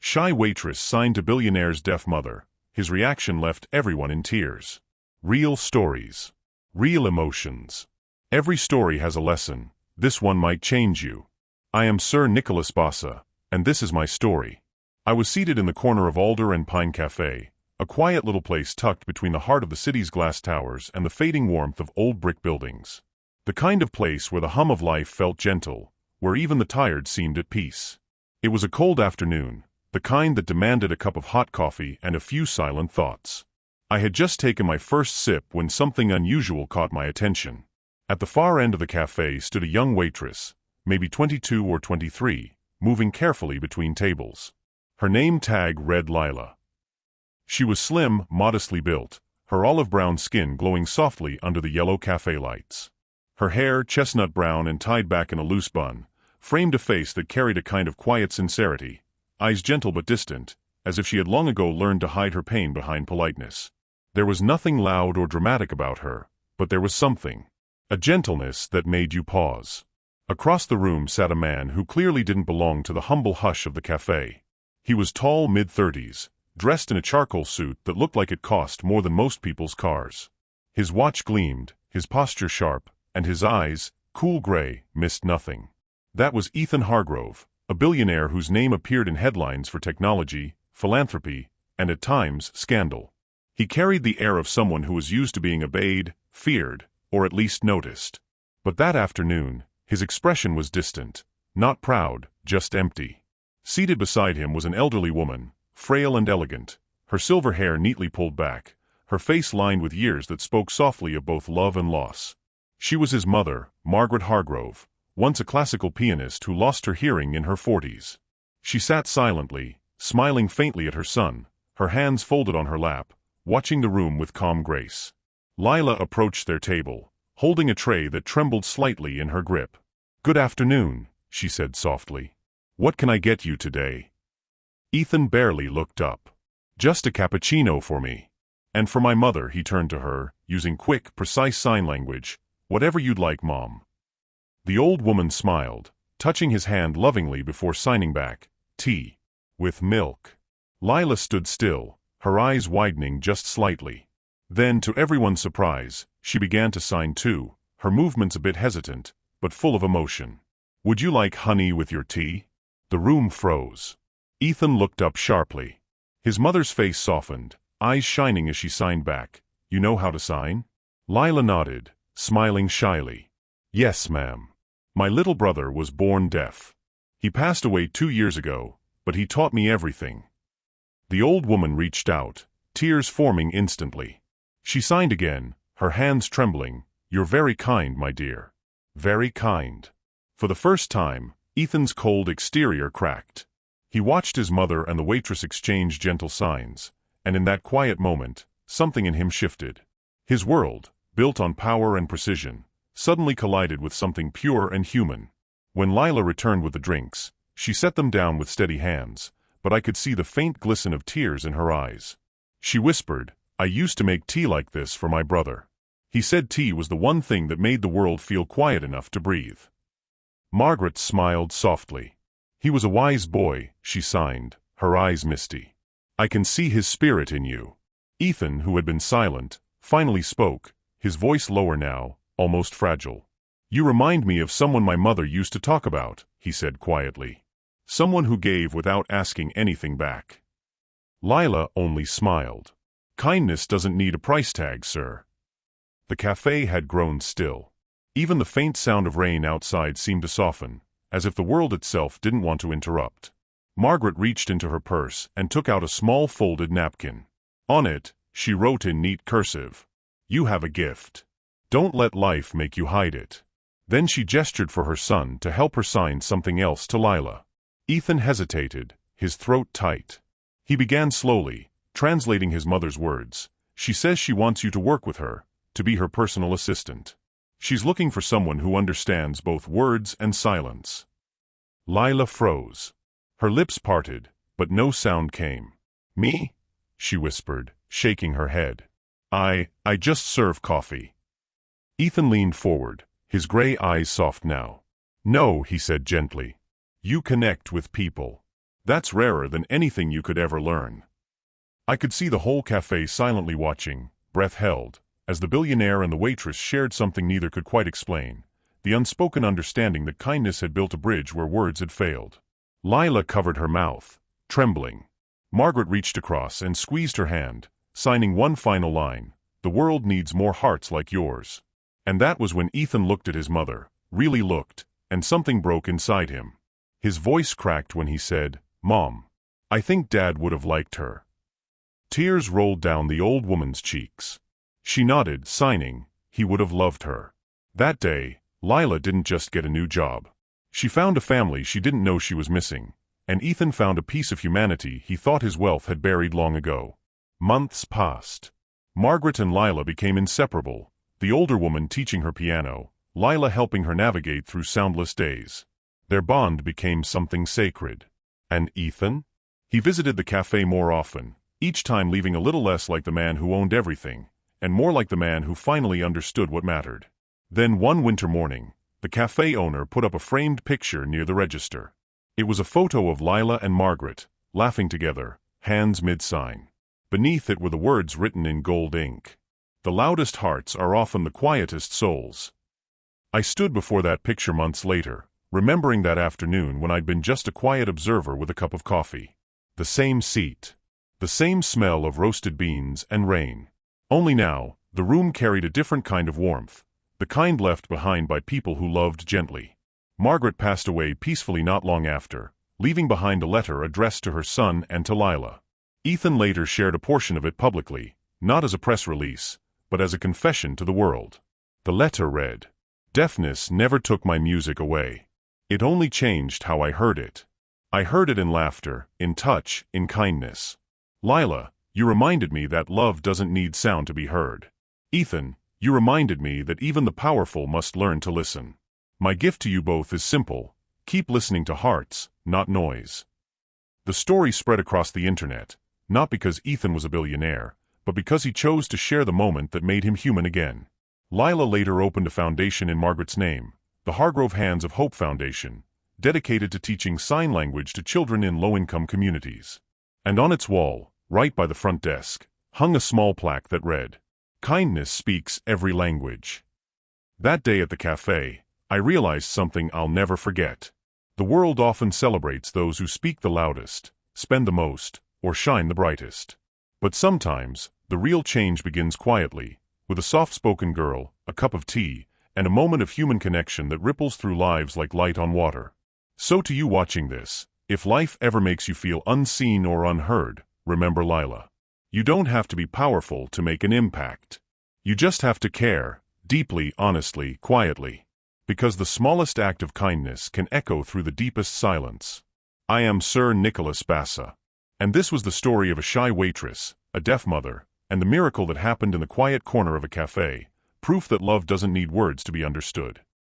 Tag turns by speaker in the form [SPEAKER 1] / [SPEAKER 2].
[SPEAKER 1] Shy waitress signed to Billionaire's deaf mother. His reaction left everyone in tears. Real stories. Real emotions. Every story has a lesson. This one might change you. I am Sir Nicholas Bassa, and this is my story. I was seated in the corner of Alder and Pine Café, a quiet little place tucked between the heart of the city's glass towers and the fading warmth of old brick buildings. The kind of place where the hum of life felt gentle, where even the tired seemed at peace. It was a cold afternoon, the kind that demanded a cup of hot coffee and a few silent thoughts. I had just taken my first sip when something unusual caught my attention. At the far end of the café stood a young waitress, maybe 22 or 23, moving carefully between tables. Her name tag read Lila. She was slim, modestly built, her olive-brown skin glowing softly under the yellow café lights. Her hair, chestnut brown and tied back in a loose bun, framed a face that carried a kind of quiet sincerity, eyes gentle but distant, as if she had long ago learned to hide her pain behind politeness. There was nothing loud or dramatic about her, but there was something. A gentleness that made you pause. Across the room sat a man who clearly didn't belong to the humble hush of the café. He was tall, mid-30s, dressed in a charcoal suit that looked like it cost more than most people's cars. His watch gleamed, his posture sharp, and his eyes, cool gray, missed nothing. That was Ethan Hargrove, a billionaire whose name appeared in headlines for technology, philanthropy, and at times, scandal. He carried the air of someone who was used to being obeyed, feared, or at least noticed. But that afternoon, his expression was distant, not proud, just empty. Seated beside him was an elderly woman, frail and elegant, her silver hair neatly pulled back, her face lined with years that spoke softly of both love and loss. She was his mother, Margaret Hargrove, once a classical pianist who lost her hearing in her 40s. She sat silently, smiling faintly at her son, her hands folded on her lap, watching the room with calm grace. Lila approached their table, holding a tray that trembled slightly in her grip. "Good afternoon," she said softly. "What can I get you today?" Ethan barely looked up. "Just a cappuccino for me. And for my mother," he turned to her, using quick, precise sign language. "Whatever you'd like, Mom." The old woman smiled, touching his hand lovingly before signing back, "Tea. With milk." Lila stood still, her eyes widening just slightly. Then, to everyone's surprise, she began to sign too, her movements a bit hesitant, but full of emotion. "Would you like honey with your tea?" The room froze. Ethan looked up sharply. His mother's face softened, eyes shining as she signed back. "You know how to sign?" Lila nodded, smiling shyly. "Yes, ma'am. My little brother was born deaf. He passed away 2 years ago, but he taught me everything." The old woman reached out, tears forming instantly. She signed again, her hands trembling. "You're very kind, my dear. Very kind." For the first time, Ethan's cold exterior cracked. He watched his mother and the waitress exchange gentle signs, and in that quiet moment, something in him shifted. His world, built on power and precision, suddenly collided with something pure and human. When Lila returned with the drinks, she set them down with steady hands, but I could see the faint glisten of tears in her eyes. She whispered, "I used to make tea like this for my brother. He said tea was the one thing that made the world feel quiet enough to breathe." Margaret smiled softly. "He was a wise boy," she signed, her eyes misty. "I can see his spirit in you." Ethan, who had been silent, finally spoke, his voice lower now, almost fragile. "You remind me of someone my mother used to talk about," he said quietly. "Someone who gave without asking anything back." Lila only smiled. "Kindness doesn't need a price tag, sir." The café had grown still. Even the faint sound of rain outside seemed to soften, as if the world itself didn't want to interrupt. Margaret reached into her purse and took out a small folded napkin. On it, she wrote in neat cursive, "You have a gift. Don't let life make you hide it." Then she gestured for her son to help her sign something else to Lila. Ethan hesitated, his throat tight. He began slowly, translating his mother's words. "She says she wants you to work with her, to be her personal assistant. She's looking for someone who understands both words and silence." Lila froze. Her lips parted, but no sound came. "Me?" she whispered, shaking her head. I just serve coffee." Ethan leaned forward, his gray eyes soft now. "No," he said gently. "You connect with people. That's rarer than anything you could ever learn. I could see the whole café silently watching, breath held, as the billionaire and the waitress shared something neither could quite explain, the unspoken understanding that kindness had built a bridge where words had failed. Lila covered her mouth, trembling. Margaret reached across and squeezed her hand, signing one final line, "The world needs more hearts like yours." And that was when Ethan looked at his mother, really looked, and something broke inside him. His voice cracked when he said, "Mom, I think Dad would have liked her." Tears rolled down the old woman's cheeks. She nodded, signing, he would have loved her. That day, Lila didn't just get a new job. She found a family she didn't know she was missing, and Ethan found a piece of humanity he thought his wealth had buried long ago. Months passed. Margaret and Lila became inseparable, the older woman teaching her piano, Lila helping her navigate through soundless days. Their bond became something sacred. And Ethan? He visited the café more often, each time leaving a little less like the man who owned everything, and more like the man who finally understood what mattered. Then one winter morning, the café owner put up a framed picture near the register. It was a photo of Lila and Margaret, laughing together, hands mid-sign. Beneath it were the words written in gold ink. "The loudest hearts are often the quietest souls." I stood before that picture months later, remembering that afternoon when I'd been just a quiet observer with a cup of coffee. The same seat. The same smell of roasted beans and rain. Only now, the room carried a different kind of warmth, the kind left behind by people who loved gently. Margaret passed away peacefully not long after, leaving behind a letter addressed to her son and to Lila. Ethan later shared a portion of it publicly, not as a press release, but as a confession to the world. The letter read, "Deafness never took my music away. It only changed how I heard it. I heard it in laughter, in touch, in kindness. Lila, you reminded me that love doesn't need sound to be heard. Ethan, you reminded me that even the powerful must learn to listen. My gift to you both is simple: keep listening to hearts, not noise." The story spread across the internet, not because Ethan was a billionaire, but because he chose to share the moment that made him human again. Lila later opened a foundation in Margaret's name, the Hargrove Hands of Hope Foundation, dedicated to teaching sign language to children in low-income communities. And on its wall, right by the front desk, hung a small plaque that read, "Kindness speaks every language." That day at the café, I realized something I'll never forget. The world often celebrates those who speak the loudest, spend the most, or shine the brightest. But sometimes, the real change begins quietly, with a soft-spoken girl, a cup of tea, and a moment of human connection that ripples through lives like light on water. So to you watching this, if life ever makes you feel unseen or unheard, remember Lila. You don't have to be powerful to make an impact. You just have to care, deeply, honestly, quietly. Because the smallest act of kindness can echo through the deepest silence. I am Sir Nicholas Bassa. And this was the story of a shy waitress, a deaf mother, and the miracle that happened in the quiet corner of a café, proof that love doesn't need words to be understood.